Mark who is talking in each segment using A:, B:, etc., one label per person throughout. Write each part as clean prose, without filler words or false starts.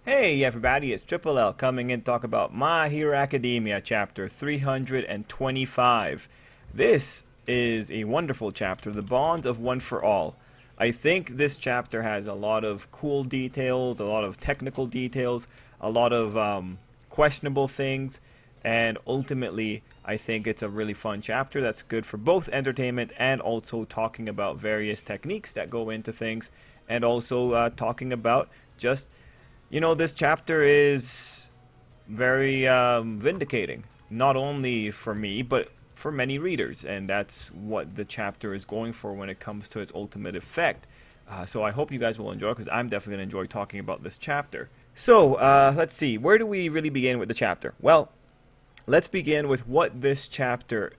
A: Hey everybody, it's Tripl-L coming in to talk about My Hero Academia chapter 325. This is a wonderful chapter, The Bonds of One for All. I think this chapter has a lot of cool details, a lot of technical details, a lot of questionable things, and ultimately I think it's a really fun chapter that's good for both entertainment and also talking about various techniques that go into things, and also talking about just this chapter is very vindicating, not only for me, but for many readers, and that's what the chapter is going for when it comes to its ultimate effect. So I hope you guys will enjoy, because I'm definitely going to enjoy talking about this chapter. So let's see, where do we really begin with the chapter? Well, let's begin with what this chapter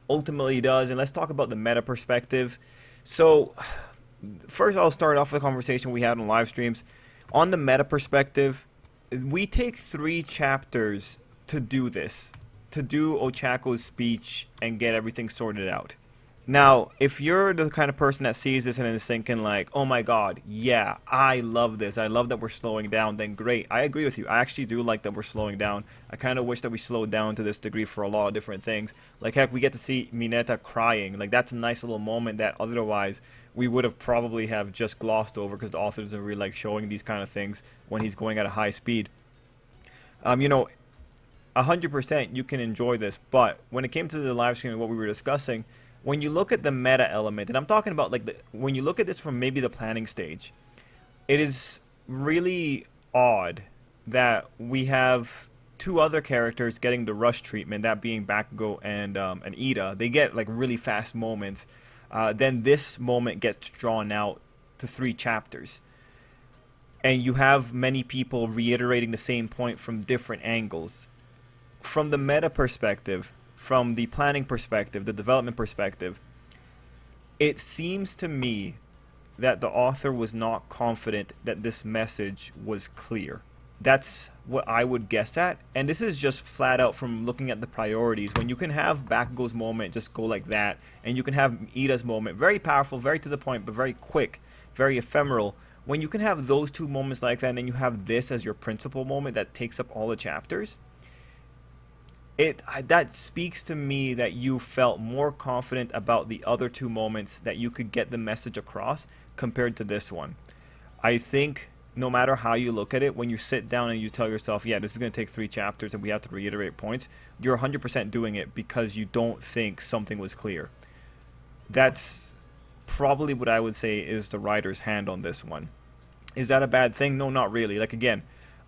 A: ultimately does, and let's talk about the meta perspective. So first, I'll start off with a conversation we had on live streams. On the meta perspective, we take 3 chapters to do this, to do Ochako's speech and get everything sorted out. Now, if you're the kind of person that sees this and is thinking like, oh my god, yeah, I love this, I love that we're slowing down, then great. I agree with you. I actually do like that we're slowing down. I kind of wish that we slowed down to this degree for a lot of different things. Like, heck, we get to see Mineta crying. Like, that's a nice little moment that otherwise we would have probably have just glossed over, because the author doesn't really like showing these kind of things when he's going at a high speed. 100% you can enjoy this, but when it came to the live stream and what we were discussing, when you look at the meta element, and I'm talking about like when you look at this from maybe the planning stage, it is really odd that we have 2 other characters getting the rush treatment, that being Bakugo and Ida. They get like really fast moments. Then this moment gets drawn out to 3 chapters. And you have many people reiterating the same point from different angles. From the meta perspective, from the planning perspective, the development perspective, it seems to me that the author was not confident that this message was clear. That's what I would guess at, and this is just flat out from looking at the priorities. When you can have Bakugo's moment just go like that, and you can have Ida's moment, very powerful, very to the point, but very quick, very ephemeral. When you can have those 2 moments like that, and then you have this as your principal moment that takes up all the chapters, that speaks to me that you felt more confident about the other 2 moments, that you could get the message across compared to this one. I think no matter how you look at it, when you sit down and you tell yourself, yeah, this is going to take 3 chapters and we have to reiterate points, you're 100% doing it because you don't think something was clear. That's probably what I would say is the writer's hand on this one. Is that a bad thing? No, not really. Like, again,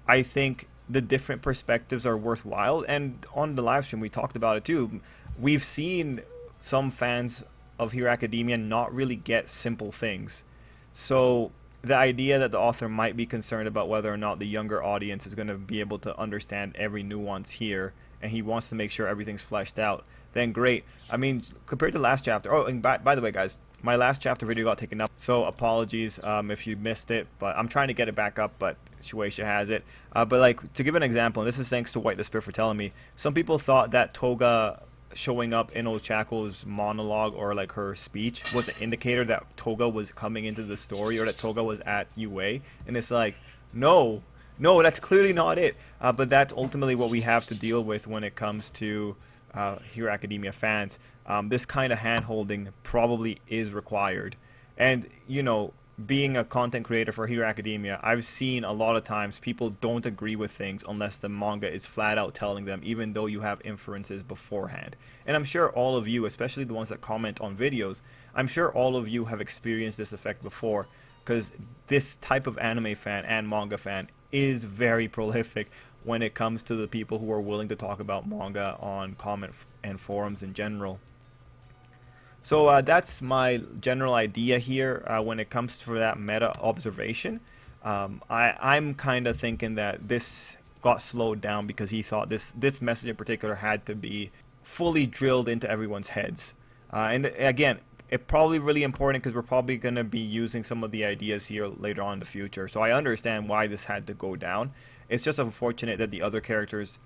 A: I think the different perspectives are worthwhile, and on the live stream we talked about it too. We've seen some fans of Hero Academia not really get simple things, so the idea that the author might be concerned about whether or not the younger audience is going to be able to understand every nuance here, and he wants to make sure everything's fleshed out, then great. I mean, compared to last chapter, oh, and by the way guys, my last chapter video got taken up, so apologies if you missed it, but I'm trying to get it back up, but Shueisha has it. But like, to give an example, and this is thanks to White the Spirit for telling me, some people thought that Toga showing up in Ochako's monologue or like her speech was an indicator that Toga was coming into the story, or that Toga was at UA, and it's like, no, that's clearly not it. But that's ultimately what we have to deal with when it comes to Hero Academia fans. This kind of hand-holding probably is required. And, being a content creator for Hero Academia, I've seen a lot of times people don't agree with things unless the manga is flat out telling them, even though you have inferences beforehand. And I'm sure all of you, especially the ones that comment on videos, I'm sure all of you have experienced this effect before, because this type of anime fan and manga fan is very prolific when it comes to the people who are willing to talk about manga on comment and forums in general. So that's my general idea here when it comes to that meta observation. I'm kind of thinking that this got slowed down because he thought this message in particular had to be fully drilled into everyone's heads. And again, it's probably really important because we're probably going to be using some of the ideas here later on in the future. So I understand why this had to go down. It's just unfortunate that the other characters,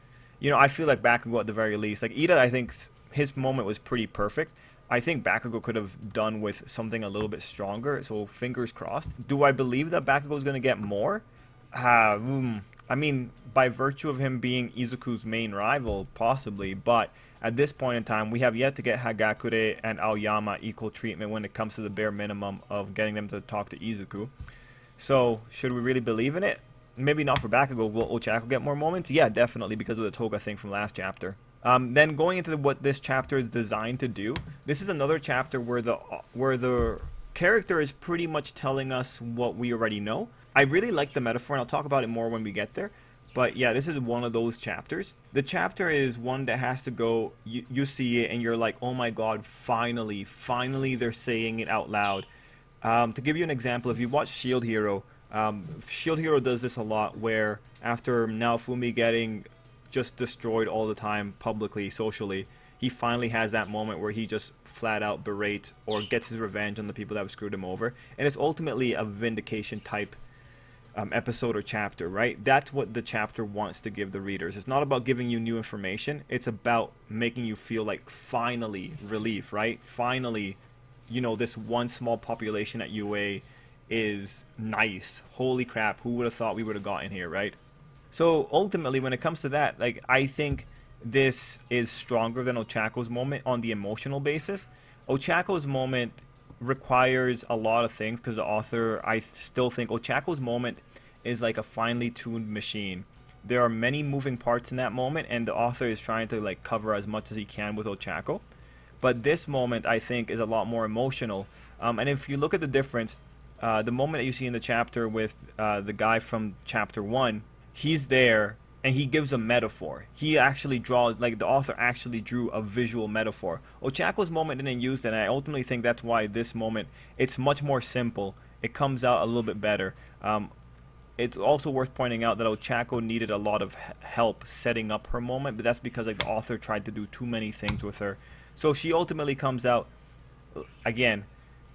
A: I feel like Bakugo at the very least, like Ida, I think his moment was pretty perfect. I think Bakugo could have done with something a little bit stronger, so fingers crossed. Do I believe that Bakugo is going to get more? I mean, by virtue of him being Izuku's main rival, possibly, but at this point in time, we have yet to get Hagakure and Aoyama equal treatment when it comes to the bare minimum of getting them to talk to Izuku. So, should we really believe in it? Maybe not for Bakugo. Will Ochako get more moments? Yeah, definitely, because of the Toga thing from last chapter. Then going into what this chapter is designed to do, this is another chapter where the character is pretty much telling us what we already know. I really like the metaphor, and I'll talk about it more when we get there. But yeah, this is one of those chapters. The chapter is one that has to go, you see it, and you're like, oh my god, finally they're saying it out loud. To give you an example, if you watch Shield Hero, Shield Hero does this a lot, where after Naofumi getting just destroyed all the time publicly, socially, he finally has that moment where he just flat out berates or gets his revenge on the people that have screwed him over. And it's ultimately a vindication type episode or chapter, right? That's what the chapter wants to give the readers. It's not about giving you new information. It's about making you feel like finally relief, right? Finally, this one small population at UA is nice. Holy crap, who would have thought we would have gotten here, right? So ultimately, when it comes to that, like, I think this is stronger than Ochako's moment on the emotional basis. Ochako's moment requires a lot of things because the author, I still think Ochako's moment is like a finely tuned machine. There are many moving parts in that moment, and the author is trying to like cover as much as he can with Ochako. But this moment, I think, is a lot more emotional. And if you look at the difference, the moment that you see in the chapter with the guy from chapter 1, he's there and he gives a metaphor. He actually draws, like the author actually drew a visual metaphor. Ochako's moment didn't use that, and I ultimately think that's why this moment, it's much more simple. It comes out a little bit better. It's also worth pointing out that Ochako needed a lot of help setting up her moment, but that's because like the author tried to do too many things with her. So she ultimately comes out, again,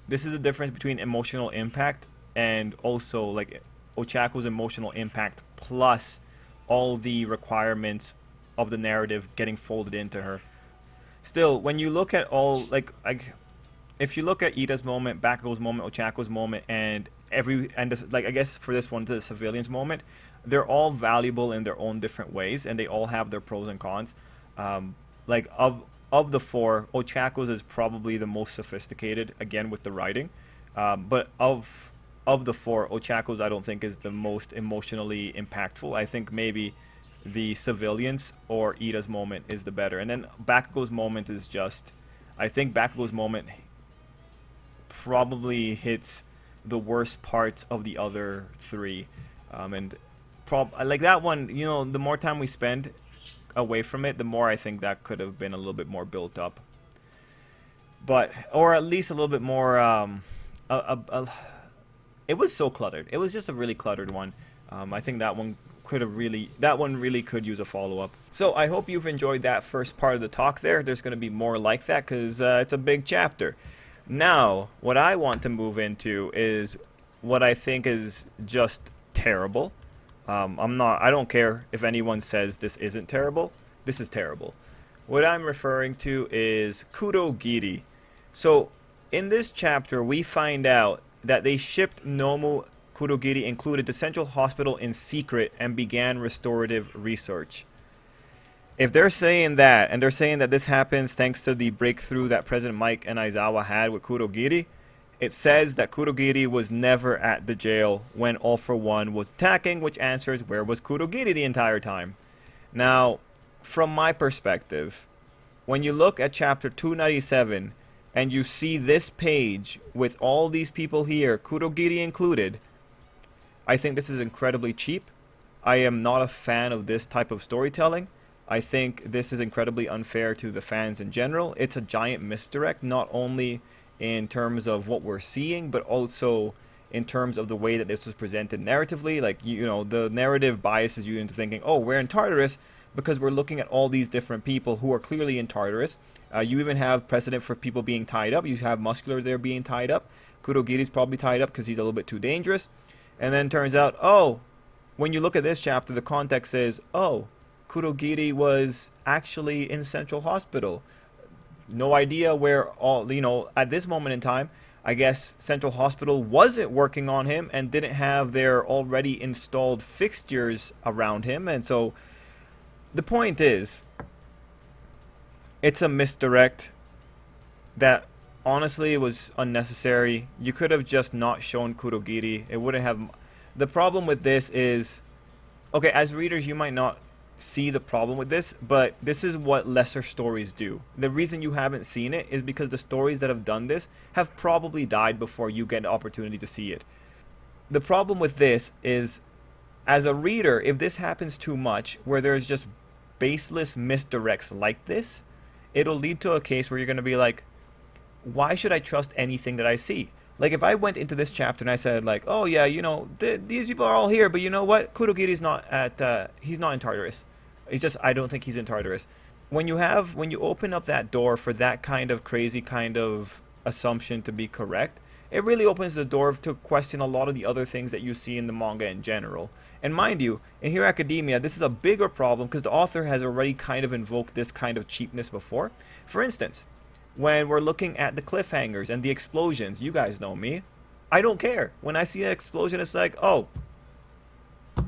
A: this is the difference between emotional impact and also like Ochako's emotional impact plus all the requirements of the narrative getting folded into her. Still, when you look at all, like if you look at Ida's moment, Bakugo's moment, Ochako's moment, and I guess for this one, the civilians moment, they're all valuable in their own different ways, and they all have their pros and cons. Like of the four, Ochako's is probably the most sophisticated, again with the writing, but of the four, Ochako's I don't think is the most emotionally impactful. I think maybe the civilians or Ida's moment is the better. And then Bakugo's moment is just, I think Bakugo's moment probably hits the worst parts of the other three. Like that one, the more time we spend away from it, the more I think that could have been a little bit more built up. But, or at least a little bit more, it was so cluttered. It was just a really cluttered one. I think that one really could use a follow-up. So I hope you've enjoyed that first part of the talk there. There's going to be more like that because it's a big chapter. Now, what I want to move into is what I think is just terrible. I don't care if anyone says this isn't terrible. This is terrible. What I'm referring to is Kurogiri. So in this chapter, we find out that they shipped Nomu Kurogiri included to Central Hospital in secret and began restorative research. If they're saying that, and they're saying that this happens thanks to the breakthrough that President Mike and Aizawa had with Kurogiri, it says that Kurogiri was never at the jail when All for One was attacking, which answers where was Kurogiri the entire time. Now, from my perspective, when you look at chapter 297 and you see this page with all these people here, Kurogiri included, I think this is incredibly cheap. I am not a fan of this type of storytelling. I think this is incredibly unfair to the fans in general. It's a giant misdirect, not only in terms of what we're seeing, but also in terms of the way that this was presented narratively. Like, the narrative biases you into thinking, oh, we're in Tartarus because we're looking at all these different people who are clearly in Tartarus. You even have precedent for people being tied up. You have Muscular there being tied up. Kurogiri's probably tied up because he's a little bit too dangerous. And then turns out, oh, when you look at this chapter, the context is, oh, Kurogiri was actually in Central Hospital. No idea where at this moment in time, I guess Central Hospital wasn't working on him and didn't have their already installed fixtures around him. And so the point is, it's a misdirect that honestly was unnecessary. You could have just not shown Kurogiri. It wouldn't have. The problem with this is, okay, as readers, you might not see the problem with this, but this is what lesser stories do. The reason you haven't seen it is because the stories that have done this have probably died before you get an opportunity to see it. The problem with this is, as a reader, if this happens too much, where there's just baseless misdirects like this, it'll lead to a case where you're going to be like, why should I trust anything that I see? Like, if I went into this chapter and I said, like, oh yeah, you know, these people are all here, but you know what? Kurogiri's not at, he's not in Tartarus. It's just, I don't think he's in Tartarus. When you open up that door for that kind of crazy kind of assumption to be correct, it really opens the door to question a lot of the other things that you see in the manga in general. And mind you, in Hero Academia, this is a bigger problem because the author has already kind of invoked this kind of cheapness before. For instance, when we're looking at the cliffhangers and the explosions, you guys know me. I don't care. When I see an explosion, it's like, oh,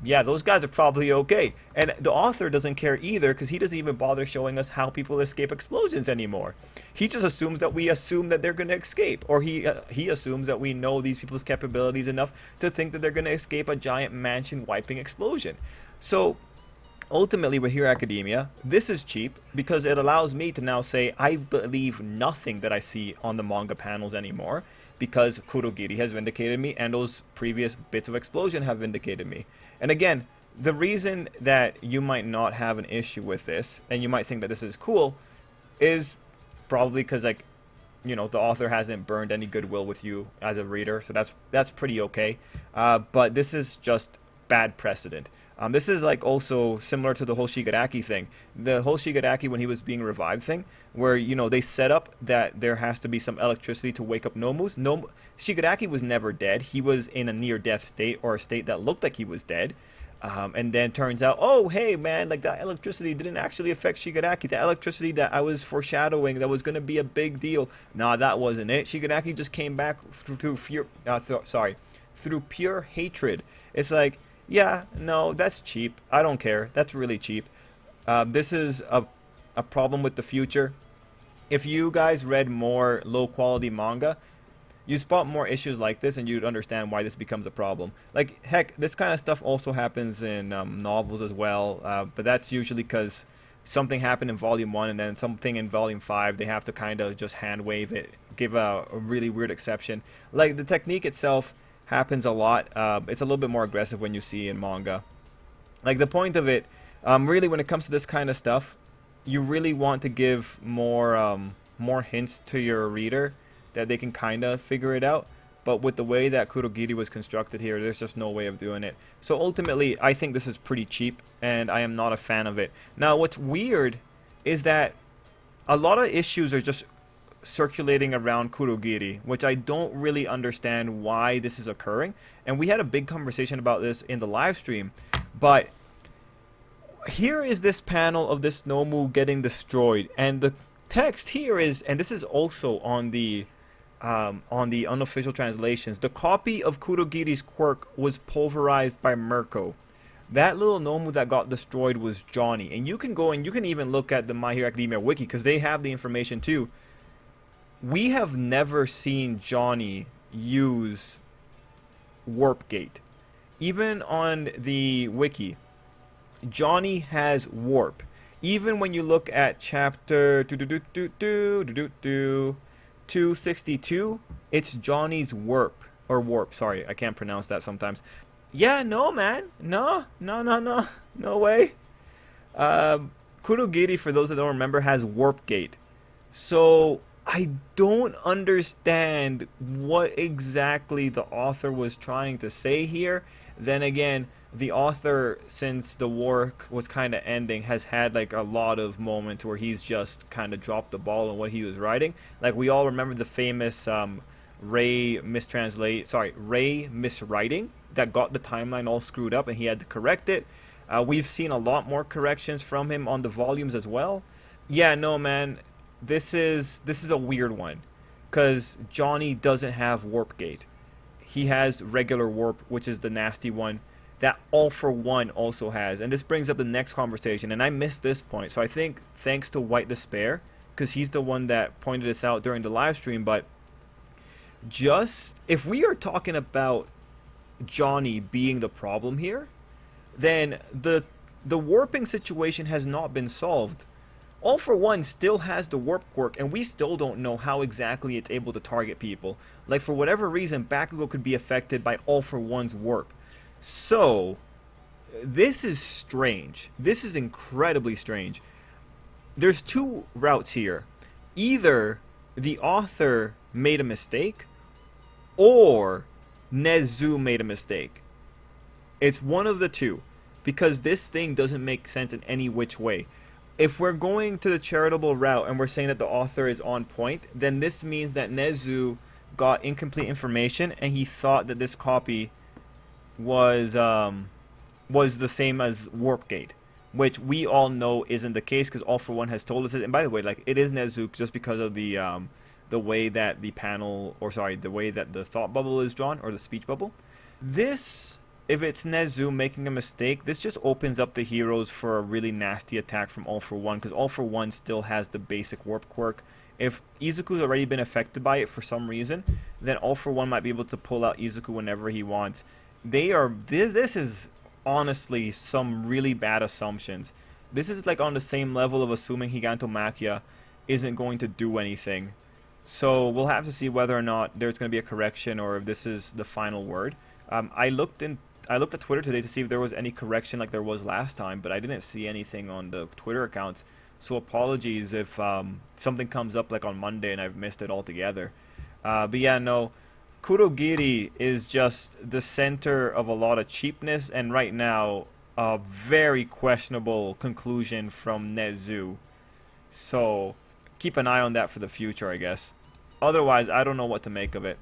A: yeah, those guys are probably okay. And the author doesn't care either because he doesn't even bother showing us how people escape explosions anymore. He just assumes that we assume that they're going to escape. Or he assumes that we know these people's capabilities enough to think that they're going to escape a giant mansion-wiping explosion. So ultimately, with Hero Academia, this is cheap because it allows me to now say I believe nothing that I see on the manga panels anymore because Kurogiri has vindicated me and those previous bits of explosion have vindicated me. And again, the reason that you might not have an issue with this and you might think that this is cool is probably because, like, you know, the author hasn't burned any goodwill with you as a reader, so that's pretty okay. But this is just bad precedent. This is like also similar to the whole Shigaraki thing. The whole Shigaraki when he was being revived thing, where, you know, they set up that there has to be some electricity to wake up Nomus. Shigaraki was never dead. He was in a near-death state or a state that looked like he was dead. And then turns out, oh, hey, man, like that electricity didn't actually affect Shigaraki. The electricity that I was foreshadowing that was going to be a big deal. Nah, that wasn't it. Shigaraki just came back through pure hatred. It's like, yeah, no, that's cheap. I don't care. That's really cheap. This is a problem with the future. If you guys read more low-quality manga, you spot more issues like this and you'd understand why this becomes a problem. Like, heck, this kind of stuff also happens in novels as well, but that's usually because something happened in Volume 1 and then something in Volume 5, they have to kind of just hand-wave it, give a really weird exception. Like, the technique itself happens a lot. It's a little bit more aggressive when you see in manga. Like, the point of it, really, when it comes to this kind of stuff, you really want to give more hints to your reader that they can kind of figure it out. But with the way that Kurogiri was constructed here, there's just no way of doing it. So ultimately, I think this is pretty cheap, and I am not a fan of it. Now, what's weird is that a lot of issues are just circulating around Kurogiri, which I don't really understand why this is occurring. And we had a big conversation about this in the live stream, but here is this panel of this Nomu getting destroyed, and the text here is, and this is also on the unofficial translations, the copy of Kurogiri's quirk was pulverized by Mirko. That little Nomu that got destroyed was Johnny. And you can go and you can even look at the My Hero Academia wiki because they have the information too. We have never seen Johnny use Warp Gate. Even on the wiki, Johnny has Warp. Even when you look at chapter 262, it's Johnny's Warp. Or Warp, sorry, I can't pronounce that sometimes. Yeah, no, man. No way. Kurogiri, for those that don't remember, has Warp Gate. So I don't understand what exactly the author was trying to say here. Then again, the author, since the war was kind of ending, has had like a lot of moments where he's just kind of dropped the ball on what he was writing. Like, we all remember the famous Ray miswriting that got the timeline all screwed up and he had to correct it. We've seen a lot more corrections from him on the volumes as well. Yeah, no, man, this is a weird one. because Johnny doesn't have Warp Gate. He has regular Warp, which is the nasty one that All For One also has. And this brings up the next conversation, and I missed this point. So I think thanks to White Despair, because he's the one that pointed this out during the live stream, but just if we are talking about Johnny being the problem here, then the warping situation has not been solved. All For One still has the warp quirk, and we still don't know how exactly it's able to target people. Like, for whatever reason, Bakugo could be affected by All For One's warp. So, this is strange. This is incredibly strange. There's two routes here. Either the author made a mistake, or Nezu made a mistake. It's one of the two, because this thing doesn't make sense in any which way. If we're going to the charitable route and we're saying that the author is on point, then this means that Nezu got incomplete information and he thought that this copy was the same as Warpgate, which we all know isn't the case, because All For One has told us it. And by the way, like, it is Nezu just because of the way that the panel, or sorry, the way that the thought bubble is drawn, or the speech bubble. This, if it's Nezu making a mistake, this just opens up the heroes for a really nasty attack from All For One, because All For One still has the basic warp quirk. If Izuku's already been affected by it for some reason, then All For One might be able to pull out Izuku whenever he wants. This is honestly some really bad assumptions. This is like on the same level of assuming Gigantomachia isn't going to do anything. So we'll have to see whether or not there's going to be a correction, or if this is the final word. I looked at Twitter today to see if there was any correction like there was last time, but I didn't see anything on the Twitter accounts. So apologies if something comes up like on Monday and I've missed it altogether. But yeah, no, Kurogiri is just the center of a lot of cheapness, and right now a very questionable conclusion from Nezu. So keep an eye on that for the future, I guess. Otherwise, I don't know what to make of it.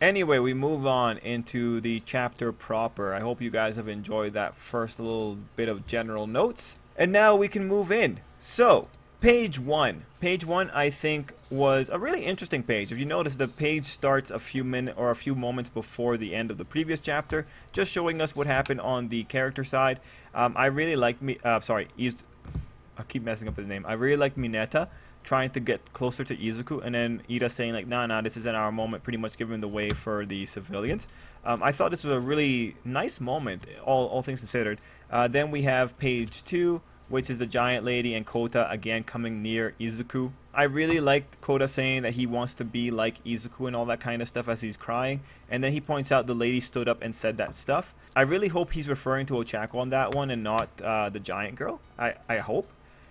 A: Anyway, we move on into the chapter proper. I hope you guys have enjoyed that first little bit of general notes. And now we can move in. So, page 1. Page 1, I think, was a really interesting page. If you notice, the page starts a few moments before the end of the previous chapter, just showing us what happened on the character side. I really liked I keep messing up his name. I really liked Mineta trying to get closer to Izuku, and then Ida saying like, nah, this isn't our moment, pretty much giving the way for the civilians. I thought this was a really nice moment, all things considered. Then we have page 2, which is the giant lady and Kota again coming near Izuku. I really liked Kota saying that he wants to be like Izuku and all that kind of stuff as he's crying, and then he points out the lady stood up and said that stuff. I really hope he's referring to Ochako on that one and not the giant girl. I hope.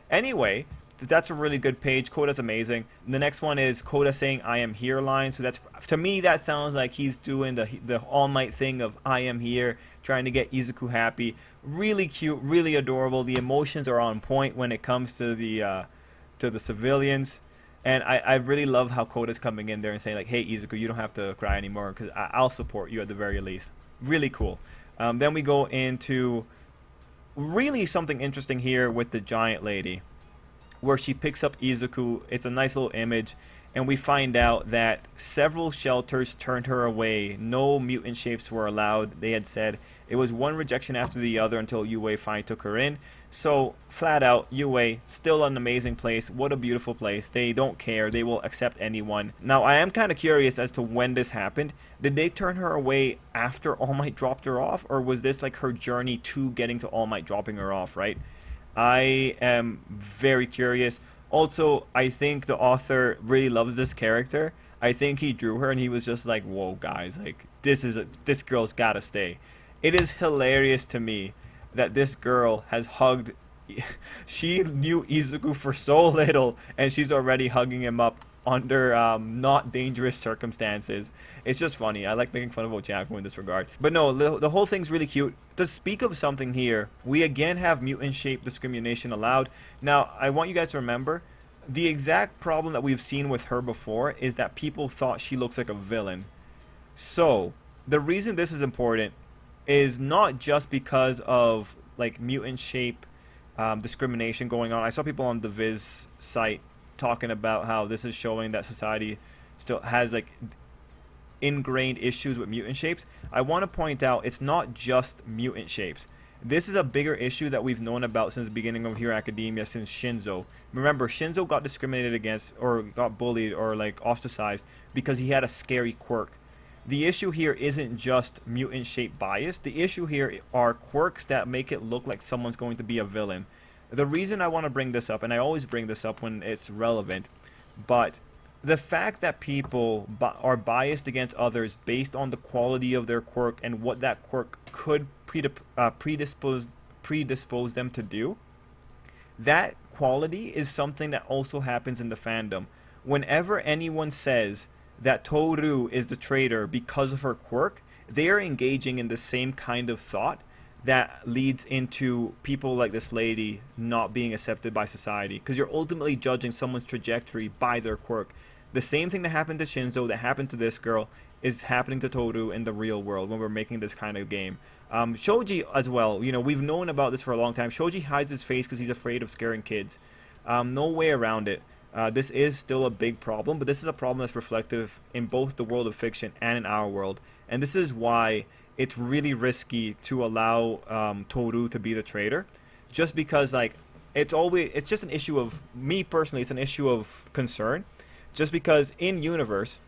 A: Anyway, that's a really good page. Koda's amazing. The next one is Koda saying "I am here" line. So that's, to me, that sounds like he's doing the All Might thing of "I am here," trying to get Izuku happy. Really cute, really adorable. The emotions are on point when it comes to the civilians. And I really love how Koda's coming in there and saying like, "Hey Izuku, you don't have to cry anymore, because I'll support you at the very least." Really cool. Then we go into really something interesting here with the giant lady, where she picks up Izuku. It's a nice little image, and we find out that several shelters turned her away. No mutant shapes were allowed. They had said it was one rejection after the other until Yue finally took her in. So flat out, Yue, still an amazing place. What a beautiful place. They don't care. They will accept anyone. Now, I am kind of curious as to when this happened. Did they turn her away after All Might dropped her off, or was this like her journey to getting to All Might dropping her off, right? I am very curious. Also, I think the author really loves this character. I think he drew her and he was just like, whoa, guys, like this girl's gotta stay. It is hilarious to me that this girl has hugged. She knew Izuku for so little, and she's already hugging him up under not dangerous circumstances. It's just funny. I like making fun of Ochako in this regard. But no, the whole thing's really cute. To speak of something here, we again have mutant shape discrimination allowed. Now, I want you guys to remember, the exact problem that we've seen with her before is that people thought she looks like a villain. So, the reason this is important is not just because of like mutant shape discrimination going on. I saw people on the Viz site talking about how this is showing that society still has like ingrained issues with mutant shapes, I want to point out it's not just mutant shapes. This is a bigger issue that we've known about since the beginning of Hero Academia, since Shinzo. Remember, Shinzo got discriminated against or got bullied or like ostracized because he had a scary quirk. The issue here isn't just mutant shape bias. The issue here are quirks that make it look like someone's going to be a villain. The reason I want to bring this up, and I always bring this up when it's relevant, but the fact that people are biased against others based on the quality of their quirk and what that quirk could predispose them to do, that quality is something that also happens in the fandom. Whenever anyone says that Toru is the traitor because of her quirk, they are engaging in the same kind of thought that leads into people like this lady not being accepted by society, because you're ultimately judging someone's trajectory by their quirk. The same thing that happened to Shinzo, that happened to this girl, is happening to Toru in the real world when we're making this kind of game. Shoji as well, you know, we've known about this for a long time. Shoji hides his face because he's afraid of scaring kids. No way around it. This is still a big problem, but this is a problem that's reflective in both the world of fiction and in our world. And this is why it's really risky to allow Toru to be the traitor, just because like it's just an issue of, me personally, it's an issue of concern, just because in universe,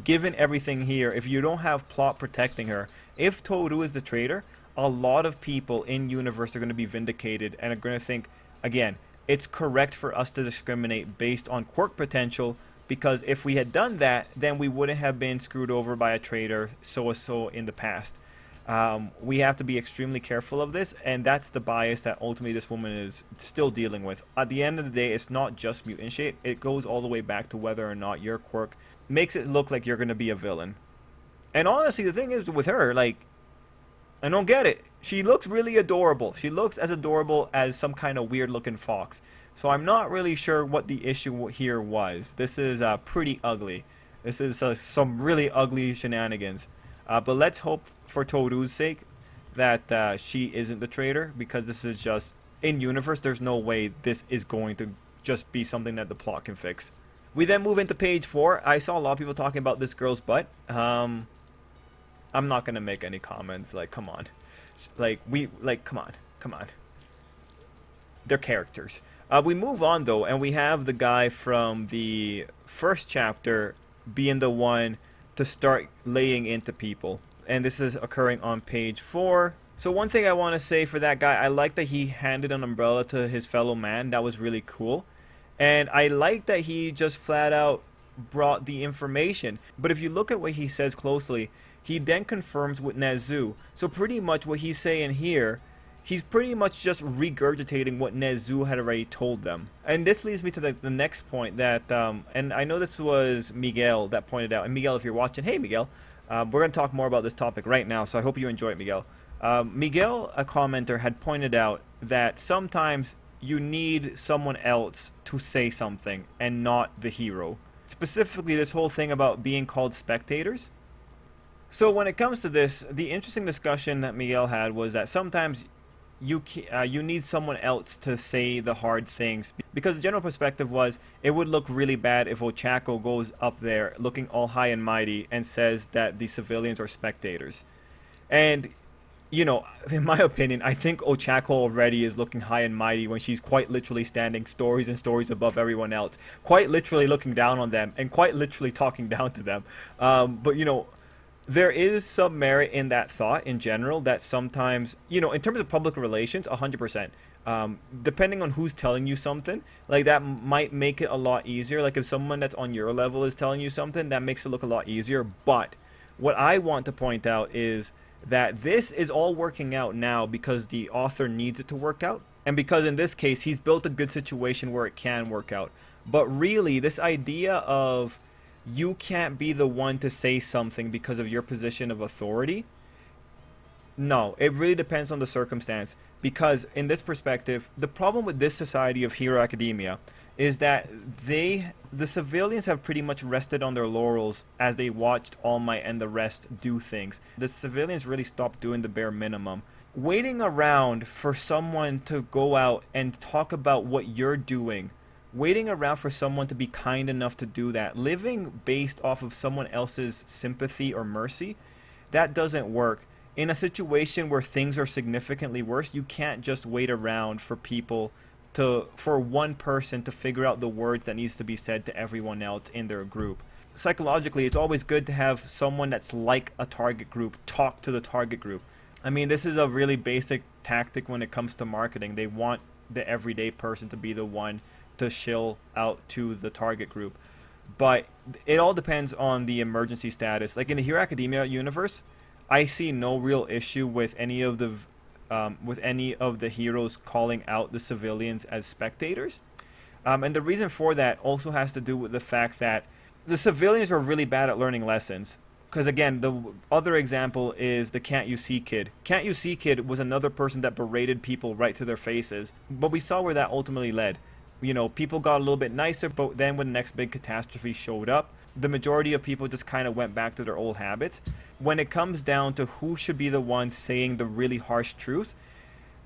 A: given everything here, if you don't have plot protecting her, if Toru is the traitor, a lot of people in universe are going to be vindicated and are going to think, again, it's correct for us to discriminate based on quirk potential, because if we had done that, then we wouldn't have been screwed over by a traitor so in the past. We have to be extremely careful of this, and that's the bias that ultimately this woman is still dealing with. At the end of the day, it's not just mutant shape. It goes all the way back to whether or not your quirk makes it look like you're going to be a villain. And honestly, the thing is with her, like, I don't get it. She looks really adorable. She looks as adorable as some kind of weird looking fox. So I'm not really sure what the issue here was. This is pretty ugly. This is some really ugly shenanigans. But let's hope for Toru's sake that she isn't the traitor, because this is just, in universe, there's no way this is going to just be something that the plot can fix. We then move into page 4. I saw a lot of people talking about this girl's butt. I'm not going to make any comments. Like, come on. Come on. They're characters. We move on, though, and we have the guy from the first chapter being the one to start laying into people. And this is occurring on page 4. So one thing I want to say for that guy, I like that he handed an umbrella to his fellow man. That was really cool. And I like that he just flat out brought the information. But if you look at what he says closely, he then confirms with Nezu. So pretty much what he's saying here, he's pretty much just regurgitating what Nezu had already told them. And this leads me to the next point that, and I know this was Miguel that pointed out. And Miguel, if you're watching, hey Miguel, we're going to talk more about this topic right now, so I hope you enjoy it, Miguel. Miguel, a commenter, had pointed out that sometimes you need someone else to say something and not the hero. Specifically, this whole thing about being called spectators. So when it comes to this, the interesting discussion that Miguel had was that sometimes you need someone else to say the hard things, because the general perspective was it would look really bad if Ochako goes up there looking all high and mighty and says that the civilians are spectators. And, you know, in my opinion, I think Ochako already is looking high and mighty when she's quite literally standing stories and stories above everyone else, quite literally looking down on them and quite literally talking down to them. But, you know, there is some merit in that thought in general, that sometimes, you know, in terms of public relations, 100%. Depending on who's telling you something, like that might make it a lot easier. Like if someone that's on your level is telling you something, that makes it look a lot easier. But what I want to point out is that this is all working out now because the author needs it to work out. And because in this case, he's built a good situation where it can work out. But really, this idea of you can't be the one to say something because of your position of authority, no, it really depends on the circumstance. Because in this perspective, the problem with this society of Hero Academia is that the civilians have pretty much rested on their laurels as they watched All Might and the rest do things. The civilians really stopped doing the bare minimum. Waiting around for someone to go out and talk about what you're doing waiting around for someone to be kind enough to do that, living based off of someone else's sympathy or mercy, that doesn't work. In a situation where things are significantly worse, you can't just wait around for people for one person to figure out the words that needs to be said to everyone else in their group. Psychologically, it's always good to have someone that's like a target group talk to the target group. I mean, this is a really basic tactic when it comes to marketing. They want the everyday person to be the one to shill out to the target group. But it all depends on the emergency status. Like in the Hero Academia universe, I see no real issue with any of the heroes calling out the civilians as spectators. And the reason for that also has to do with the fact that the civilians are really bad at learning lessons. Because again, the other example is the Can't You See Kid. Can't You See Kid was another person that berated people right to their faces. But we saw where that ultimately led. You know, people got a little bit nicer, but then when the next big catastrophe showed up, the majority of people just kind of went back to their old habits. When it comes down to who should be the ones saying the really harsh truths,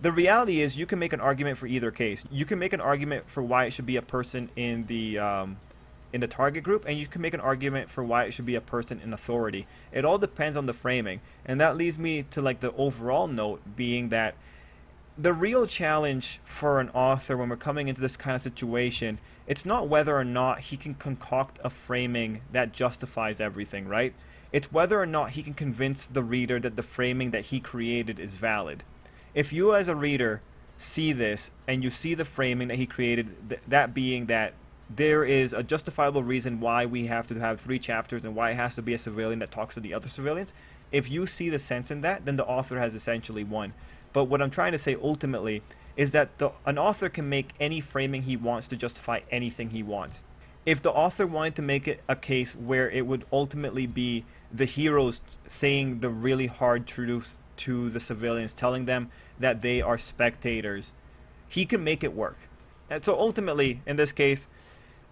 A: the reality is you can make an argument for either case. You can make an argument for why it should be a person in the target group, and you can make an argument for why it should be a person in authority. It all depends on the framing, and that leads me to like the overall note being that the real challenge for an author when we're coming into this kind of situation, it's not whether or not he can concoct a framing that justifies everything, right? It's whether or not he can convince the reader that the framing that he created is valid. If you as a reader see this and you see the framing that he created, that being that there is a justifiable reason why we have to have 3 chapters and why it has to be a civilian that talks to the other civilians, if you see the sense in that, then the author has essentially won. But what I'm trying to say ultimately is that an author can make any framing he wants to justify anything he wants. If the author wanted to make it a case where it would ultimately be the heroes saying the really hard truths to the civilians, telling them that they are spectators, he can make it work. And so ultimately, in this case,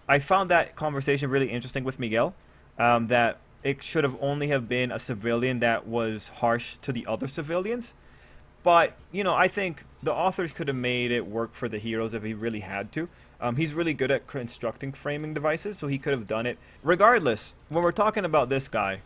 A: I found that conversation really interesting with Miguel, that it should have only have been a civilian that was harsh to the other civilians. But, you know, I think the authors could have made it work for the heroes if he really had to. He's really good at constructing framing devices, so he could have done it. Regardless, when we're talking about this guy,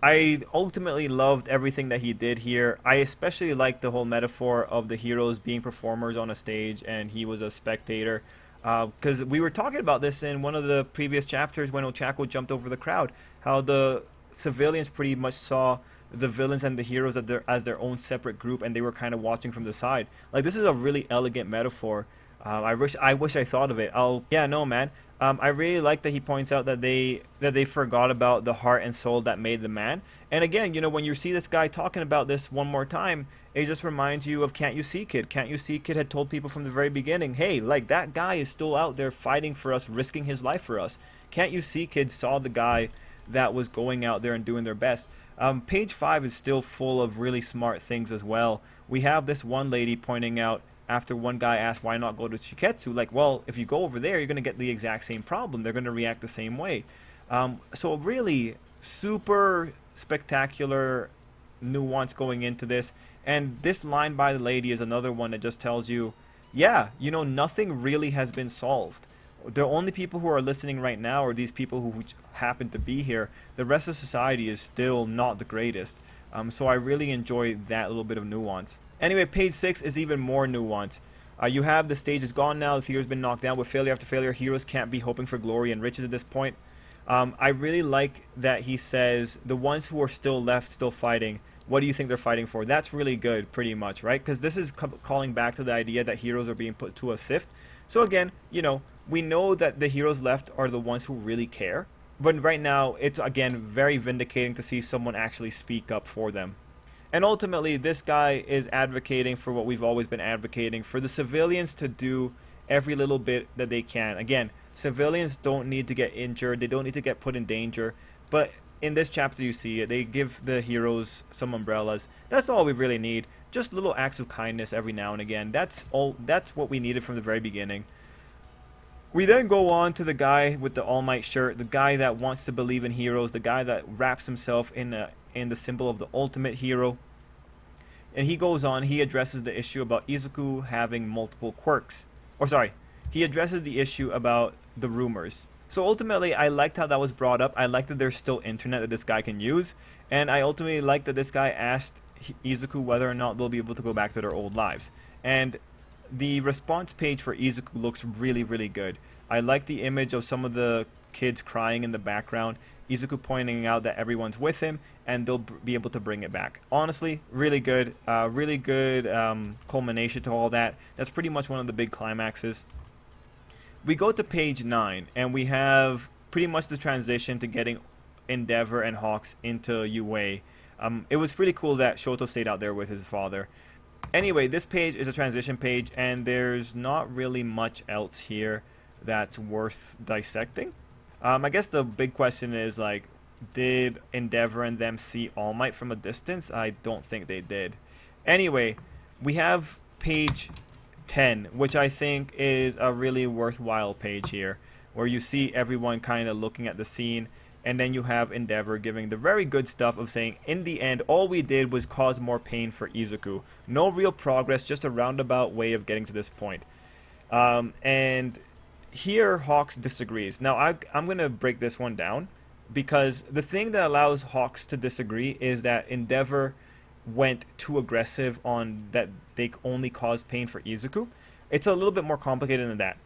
A: I ultimately loved everything that he did here. I especially liked the whole metaphor of the heroes being performers on a stage and he was a spectator. Because we were talking about this in one of the previous chapters when Ochako jumped over the crowd, how the civilians pretty much saw the villains and the heroes as their own separate group, and they were kind of watching from the side. Like, this is a really elegant metaphor. I wish I thought of it. I really like that he points out that they forgot about the heart and soul that made the man. And again, you know, when you see this guy talking about this one more time, it just reminds you of Can't You See Kid. Can't You See Kid had told people from the very beginning, hey, like, that guy is still out there fighting for us, risking his life for us. Can't You See Kid saw the guy that was going out there and doing their best. Page 5 is still full of really smart things as well. We have this one lady pointing out, after one guy asked why not go to Shiketsu, like, well, if you go over there, you're going to get the exact same problem. They're going to react the same way. So really super spectacular nuance going into this. And this line by the lady is another one that just tells you, yeah, you know, nothing really has been solved. The only people who are listening right now are these people who happen to be here. The rest of society is still not the greatest. So I really enjoy that little bit of nuance. Anyway, page 6 is even more nuance. You have the stage is gone now. The theater's been knocked down. With failure after failure, heroes can't be hoping for glory and riches at this point. I really like that he says the ones who are still left, still fighting, what do you think they're fighting for? That's really good, pretty much, right? Because this is calling back to the idea that heroes are being put to a sift. So again, you know, we know that the heroes left are the ones who really care. But right now, it's again very vindicating to see someone actually speak up for them. And ultimately, this guy is advocating for what we've always been advocating, for the civilians to do every little bit that they can. Again, civilians don't need to get injured. They don't need to get put in danger. But in this chapter, you see it. They give the heroes some umbrellas. That's all we really need. Just little acts of kindness every now and again. That's all. That's what we needed from the very beginning. We then go on to the guy with the All Might shirt, the guy that wants to believe in heroes, the guy that wraps himself in the symbol of the ultimate hero. And he goes on, he addresses the issue about Izuku having multiple quirks. Or sorry, he addresses the issue about the rumors. So ultimately, I liked how that was brought up. I like that there's still internet that this guy can use, and I ultimately like that this guy asked Izuku whether or not they'll be able to go back to their old lives. And the response page for Izuku looks really, really good. I like the image of some of the kids crying in the background, Izuku pointing out that everyone's with him, and they'll be able to bring it back. Honestly, really good culmination to all that. That's pretty much one of the big climaxes. We go to page 9, and we have pretty much the transition to getting Endeavor and Hawks into UA. It was pretty cool that Shoto stayed out there with his father. Anyway, this page is a transition page, and there's not really much else here that's worth dissecting. I guess the big question is, like, did Endeavor and them see All Might from a distance? I don't think they did. Anyway, we have page 10, which I think is a really worthwhile page here, where you see everyone kind of looking at the scene, and then you have Endeavor giving the very good stuff of saying, in the end, all we did was cause more pain for Izuku. No real progress, just a roundabout way of getting to this point. And here Hawks disagrees. Now I'm going to break this one down, because the thing that allows Hawks to disagree is that Endeavor went too aggressive on that they only caused pain for Izuku. It's a little bit more complicated than that.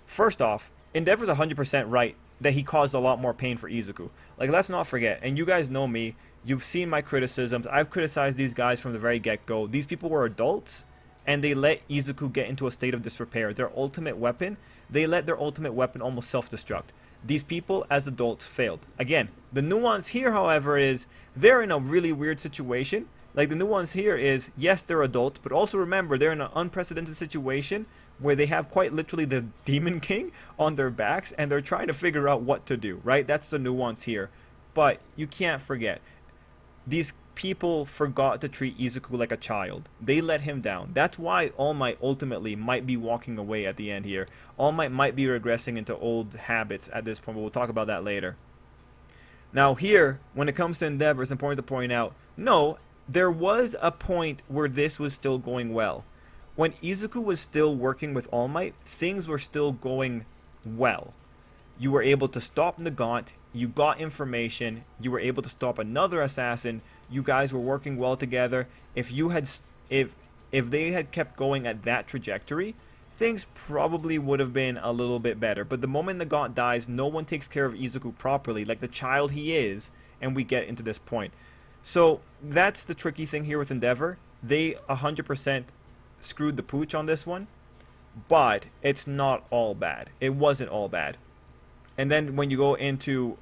A: First off, Endeavor's 100% right that he caused a lot more pain for Izuku. Like, let's not forget, and you guys know me, you've seen my criticisms. I've criticized these guys from the very get-go. These people were adults, and they let Izuku get into a state of disrepair. Their ultimate weapon, they let their ultimate weapon almost self-destruct. These people, as adults, failed. Again, the nuance here, however, is they're in a really weird situation. Like, the nuance here is, yes, they're adults, but also remember, they're in an unprecedented situation where they have quite literally the Demon King on their backs, and they're trying to figure out what to do, right? That's the nuance here. But you can't forget, these people forgot to treat Izuku like a child. They let him down. That's why All Might ultimately might be walking away at the end here. All Might be regressing into old habits at this point, but we'll talk about that later. Now here, when it comes to Endeavor, it's important to point out, no, there was a point where this was still going well. When Izuku was still working with All Might, things were still going well. You were able to stop Nagant, you got information, you were able to stop another assassin, you guys were working well together. If they had kept going at that trajectory, things probably would have been a little bit better. But the moment Nagant dies, no one takes care of Izuku properly, like the child he is, and we get into this point. So that's the tricky thing here with Endeavor. They 100% screwed the pooch on this one, but it's not all bad. It wasn't all bad. And then when you go into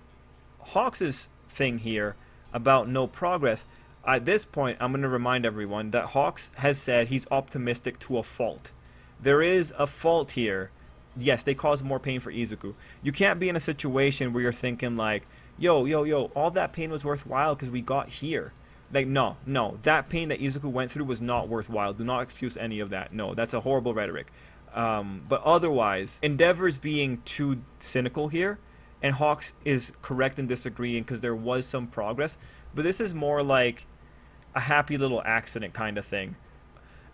A: Hawks' thing here about no progress, at this point I'm going to remind everyone that Hawks has said he's optimistic to a fault. There is a fault here. Yes, they cause more pain for Izuku. You can't be in a situation where you're thinking like, yo, all that pain was worthwhile because we got here. Like, no, that pain that Izuku went through was not worthwhile. Do not excuse any of that. No, that's a horrible rhetoric. But otherwise, Endeavor's being too cynical here, and Hawks is correct in disagreeing because there was some progress. But this is more like a happy little accident kind of thing.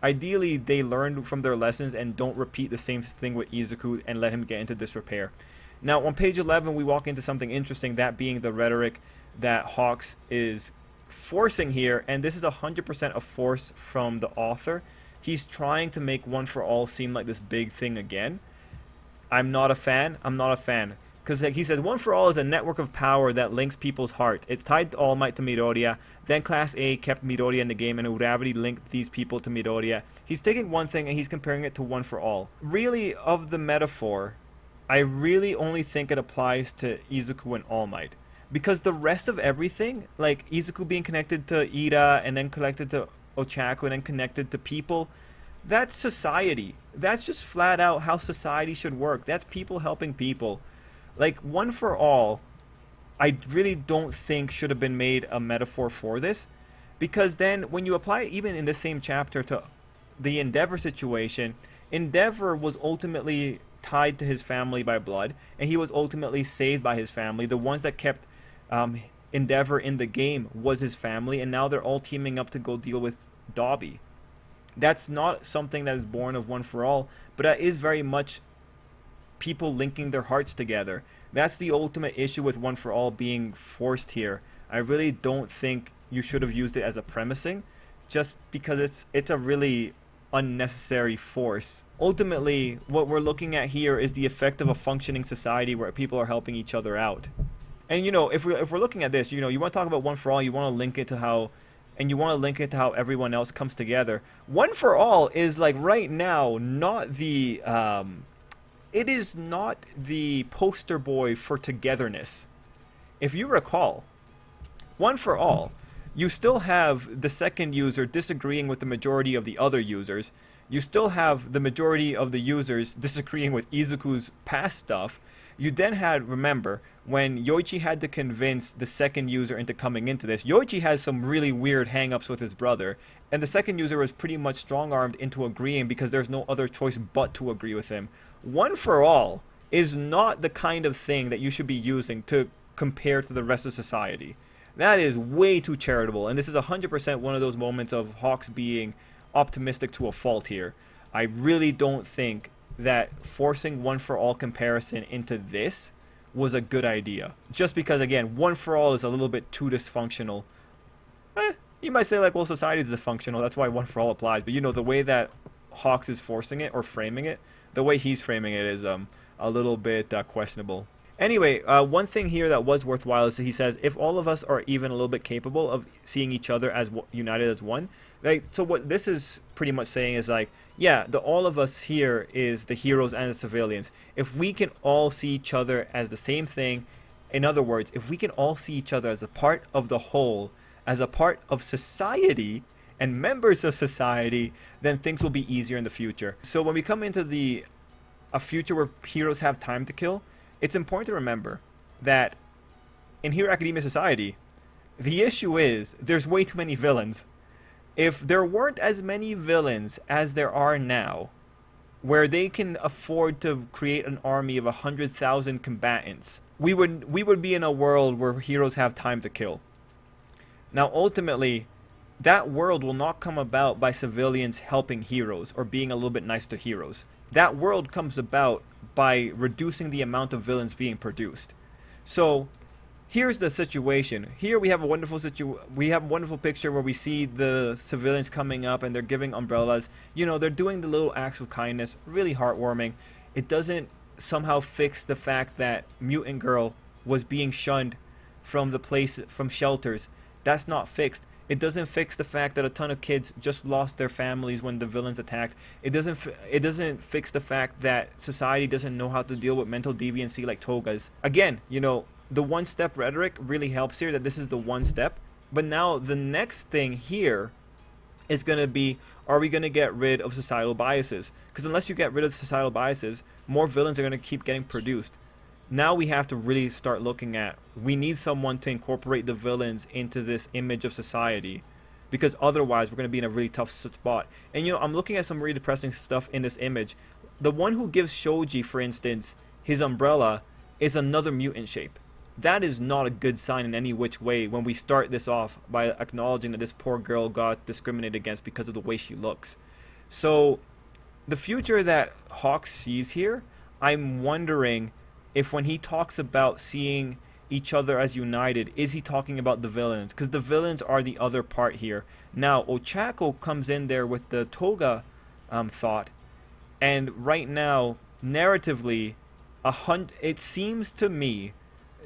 A: Ideally, they learn from their lessons and don't repeat the same thing with Izuku and let him get into disrepair. Now, on page 11, we walk into something interesting, that being the rhetoric that Hawks is forcing here, and this is 100% a force from the author. He's trying to make One for All seem like this big thing again. I'm not a fan. Because he says, One for All is a network of power that links people's hearts. It's tied All Might to Midoriya. Then Class A kept Midoriya in the game, and Urarity linked these people to Midoriya. He's taking one thing and he's comparing it to One for All. Really, of the metaphor, I really only think it applies to Izuku and All Might. Because the rest of everything, like Izuku being connected to Ida, and then connected to Ochaku, and then connected to people, that's society. That's just flat out how society should work. That's people helping people. Like, One for All, I really don't think should have been made a metaphor for this. Because then, when you apply it even in the same chapter to the Endeavor situation, Endeavor was ultimately tied to his family by blood, and he was ultimately saved by his family. The ones that kept Endeavor in the game was his family, and now they're all teaming up to go deal with Dobby. That's not something that is born of One for All, but that is very much people linking their hearts together. That's the ultimate issue with One for All being forced here. I really don't think you should have used it as a premising, just because it's a really unnecessary force. Ultimately, what we're looking at here is the effect of a functioning society where people are helping each other out. And if we're looking at this, you want to talk about One for All, you want to link it to how, and you want to link it to how everyone else comes together. One for All is like right now not the it is not the poster boy for togetherness. If you recall, One for All, you still have the second user disagreeing with the majority of the other users. You still have the majority of the users disagreeing with Izuku's past stuff. You then had, remember, when Yoichi had to convince the second user into coming into this, Yoichi has some really weird hang-ups with his brother, and the second user was pretty much strong-armed into agreeing because there's no other choice but to agree with him. One for All is not the kind of thing that you should be using to compare to the rest of society. That is way too charitable, and this is 100% one of those moments of Hawks being optimistic to a fault here. I really don't think that forcing One for All comparison into this was a good idea. Just because, again, One for All is a little bit too dysfunctional. You might say, like, well, society is dysfunctional, that's why One for All applies. But, the way that Hawks is forcing it or framing it, the way he's framing it is a little bit questionable. Anyway, one thing here that was worthwhile is that he says, if all of us are even a little bit capable of seeing each other as united as one, like, so what this is pretty much saying is like, yeah, the all of us here is the heroes and the civilians. If we can all see each other as the same thing, in other words, if we can all see each other as a part of the whole, as a part of society and members of society, then things will be easier in the future. So when we come into a future where heroes have time to kill, it's important to remember that in Hero Academia society, the issue is there's way too many villains. If there weren't as many villains as there are now, where they can afford to create an army of 100,000 combatants, we would be in a world where heroes have time to kill. Now, ultimately, that world will not come about by civilians helping heroes or being a little bit nice to heroes. That world comes about by reducing the amount of villains being produced. So here's the situation. Here we have a wonderful picture where we see the civilians coming up and they're giving umbrellas. They're doing the little acts of kindness, really heartwarming. It doesn't somehow fix the fact that Mutant Girl was being shunned from shelters. That's not fixed. It doesn't fix the fact that a ton of kids just lost their families when the villains attacked. It doesn't fix the fact that society doesn't know how to deal with mental deviancy like Toga's. Again, the one-step rhetoric really helps here, that this is the one step. But now the next thing here is going to be, are we going to get rid of societal biases? Because unless you get rid of societal biases, more villains are going to keep getting produced. Now we have to really start looking at, we need someone to incorporate the villains into this image of society, because otherwise we're going to be in a really tough spot. And I'm looking at some really depressing stuff in this image. The one who gives Shoji, for instance, his umbrella is another mutant shape. That is not a good sign in any which way when we start this off by acknowledging that this poor girl got discriminated against because of the way she looks. So the future that Hawks sees here, I'm wondering if when he talks about seeing each other as united, is he talking about the villains? Because the villains are the other part here. Now, Ochako comes in there with the Toga thought, and right now, narratively, it seems to me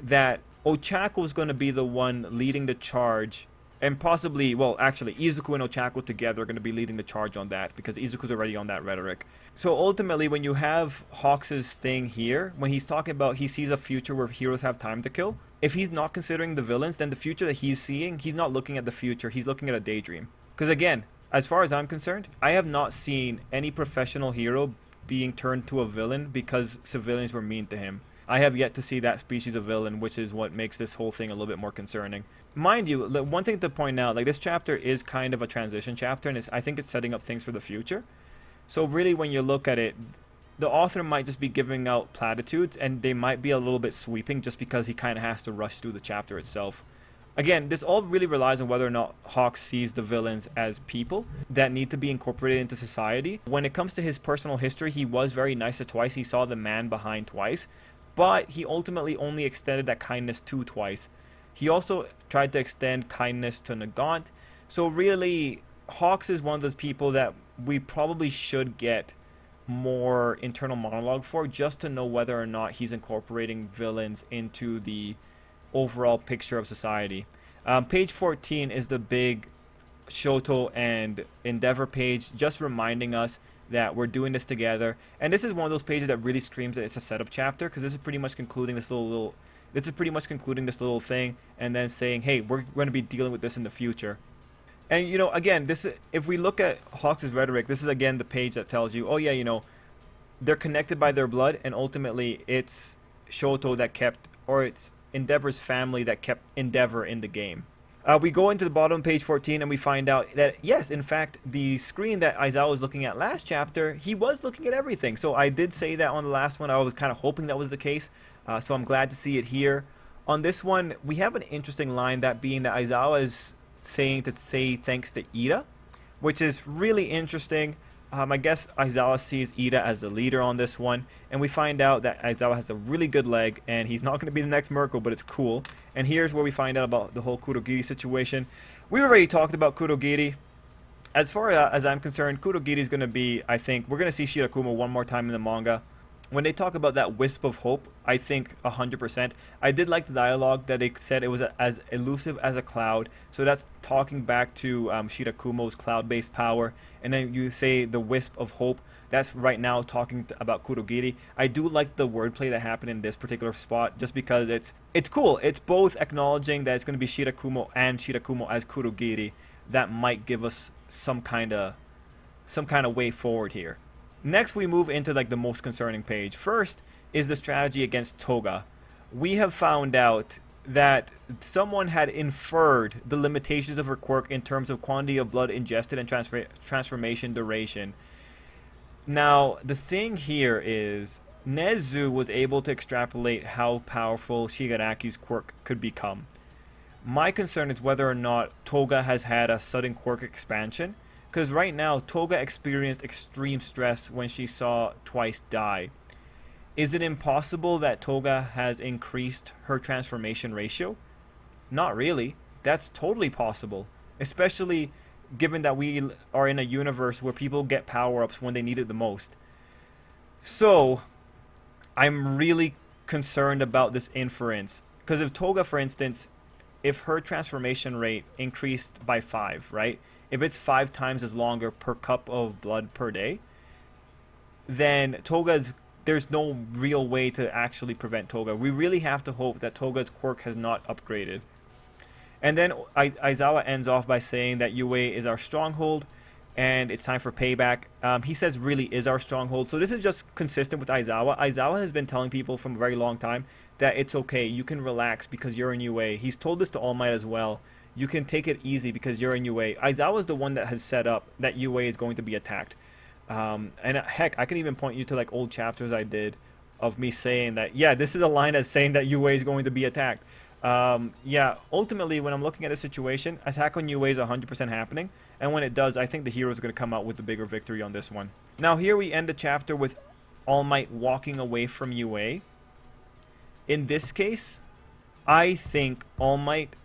A: that Ochako is going to be the one leading the charge, and possibly, well, actually, Izuku and Ochako together are going to be leading the charge on that, because Izuku's already on that rhetoric. So ultimately, when you have Hawks' thing here, when he's talking about he sees a future where heroes have time to kill, if he's not considering the villains, then the future that he's seeing, he's not looking at the future, he's looking at a daydream. Because again, as far as I'm concerned, I have not seen any professional hero being turned to a villain because civilians were mean to him. I have yet to see that species of villain, which is what makes this whole thing a little bit more concerning. Mind you, one thing to point out, like, this chapter is kind of a transition chapter, and I think it's setting up things for the future. So really, when you look at it, the author might just be giving out platitudes, and they might be a little bit sweeping just because he kind of has to rush through the chapter itself. Again, this all really relies on whether or not Hawks sees the villains as people that need to be incorporated into society. When it comes to his personal history, he was very nice to Twice. He saw the man behind Twice, but he ultimately only extended that kindness to Twice. He also tried to extend kindness to Nagant. So really, Hawks is one of those people that we probably should get more internal monologue for, just to know whether or not he's incorporating villains into the overall picture of society. Page 14 is the big Shoto and Endeavor page, just reminding us that we're doing this together. And this is one of those pages that really screams that it's a setup chapter, because this is pretty much concluding this little thing, and then saying, hey, we're going to be dealing with this in the future. And again, this is, if we look at Hawks' rhetoric, this is again the page that tells you, oh yeah, they're connected by their blood, and ultimately it's Shoto that kept, or it's Endeavor's family that kept Endeavor in the game. We go into the bottom of page 14 and we find out that, yes, in fact, the screen that Aizawa was looking at last chapter, he was looking at everything. So I did say that on the last one. I was kind of hoping that was the case. So I'm glad to see it here. On this one, we have an interesting line, that being that Aizawa is saying to say thanks to Ida, which is really interesting. I guess Aizawa sees Ida as the leader on this one, and we find out that Aizawa has a really good leg, and he's not going to be the next Mirko, but it's cool. And here's where we find out about the whole Kurogiri situation. We already talked about Kurogiri. As far as I'm concerned, Kurogiri is going to be, I think, we're going to see Shirakumo one more time in the manga. When they talk about that wisp of hope, I think 100%. I did like the dialogue that they said it was as elusive as a cloud. So that's talking back to Shirakumo's cloud-based power. And then you say the wisp of hope. That's right now talking about Kurogiri. I do like the wordplay that happened in this particular spot, just because it's cool. It's both acknowledging that it's going to be Shirakumo and Shirakumo as Kurogiri. That might give us some kind of way forward here. Next, we move into like the most concerning page. First is the strategy against Toga. We have found out that someone had inferred the limitations of her quirk in terms of quantity of blood ingested and transformation duration. Now, the thing here is Nezu was able to extrapolate how powerful Shigaraki's quirk could become. My concern is whether or not Toga has had a sudden quirk expansion. Because right now, Toga experienced extreme stress when she saw Twice die. Is it impossible that Toga has increased her transformation ratio? Not really. That's totally possible. Especially given that we are in a universe where people get power-ups when they need it the most. So, I'm really concerned about this inference. Because if Toga, for instance, if her transformation rate increased by 5, right? If it's 5 times as longer per cup of blood per day, then there's no real way to actually prevent Toga. We really have to hope that Toga's quirk has not upgraded. And then Aizawa ends off by saying that Yue is our stronghold, and it's time for payback. He says really is our stronghold. So this is just consistent with Aizawa. Aizawa has been telling people from a very long time that it's okay, you can relax because you're in Yue. He's told this to All Might as well. You can take it easy because you're in Yue. Aizawa is the one that has set up that Yue is going to be attacked. And heck, I can even point you to like old chapters I did of me saying that, yeah, this is a line that's saying that Yue is going to be attacked. Yeah, ultimately, when I'm looking at a situation, attack on Yue is 100% happening. And when it does, I think the hero is going to come out with the bigger victory on this one. Now, here we end the chapter with All Might walking away from Yue. In this case, I think All Might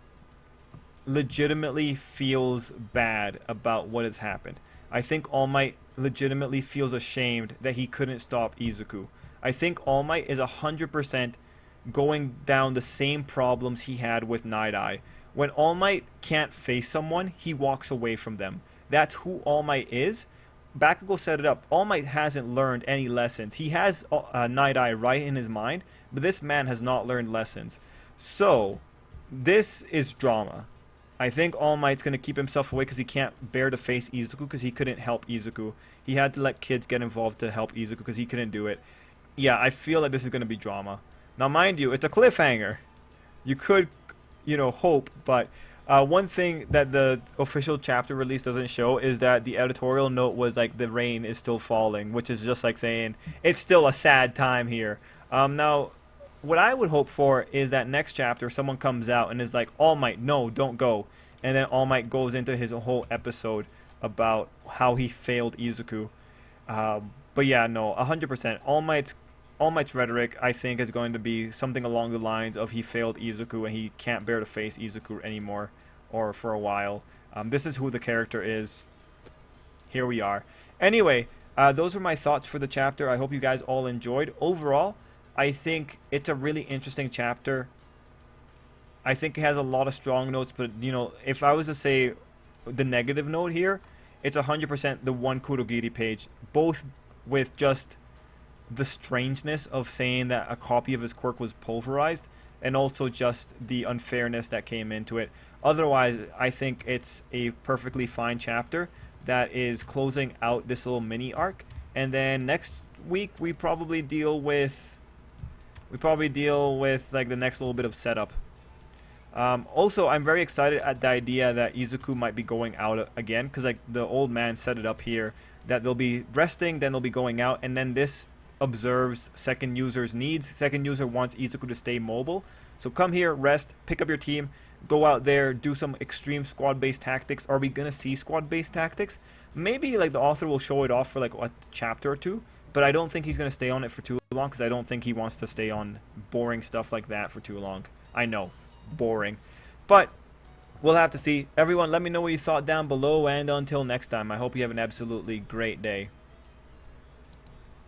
A: legitimately feels bad about what has happened. I think All Might legitimately feels ashamed that he couldn't stop Izuku. I think All Might is 100% going down the same problems he had with Night Eye. When All Might can't face someone, he walks away from them. That's who All Might is. Bakugo set it up. All Might hasn't learned any lessons. He has Night Eye right in his mind, but this man has not learned lessons. So, this is drama. I think All Might's going to keep himself away because he can't bear to face Izuku because he couldn't help Izuku. He had to let kids get involved to help Izuku because he couldn't do it. Yeah, I feel like this is going to be drama. Now, mind you, it's a cliffhanger. You could, hope, but one thing that the official chapter release doesn't show is that the editorial note was like the rain is still falling, which is just like saying it's still a sad time here. Now, what I would hope for is that next chapter someone comes out and is like, All Might, no, don't go. And then All Might goes into his whole episode about how he failed Izuku. But yeah, no, 100%. All Might's rhetoric, I think, is going to be something along the lines of he failed Izuku and he can't bear to face Izuku anymore, or for a while. This is who the character is. Here we are. Anyway, those were my thoughts for the chapter. I hope you guys all enjoyed. Overall, I think it's a really interesting chapter. I think it has a lot of strong notes, but if I was to say the negative note here, it's 100% the one Kurogiri page, both with just the strangeness of saying that a copy of his quirk was pulverized, and also just the unfairness that came into it. Otherwise, I think it's a perfectly fine chapter that is closing out this little mini arc. And then next week we probably deal with like the next little bit of setup. Also, I'm very excited at the idea that Izuku might be going out again, because like the old man set it up here that they'll be resting, then they'll be going out, and then this observes second user's needs. Second user wants Izuku to stay mobile, so come here, rest, pick up your team, go out there, do some extreme squad-based tactics. Are we gonna see squad-based tactics? Maybe like the author will show it off for like a chapter or two, but I don't think he's gonna stay on it for too long, because I don't think he wants to stay on boring stuff like that for too long. I know, boring, but we'll have to see. Everyone, let me know what you thought down below, and until next time, I hope you have an absolutely great day.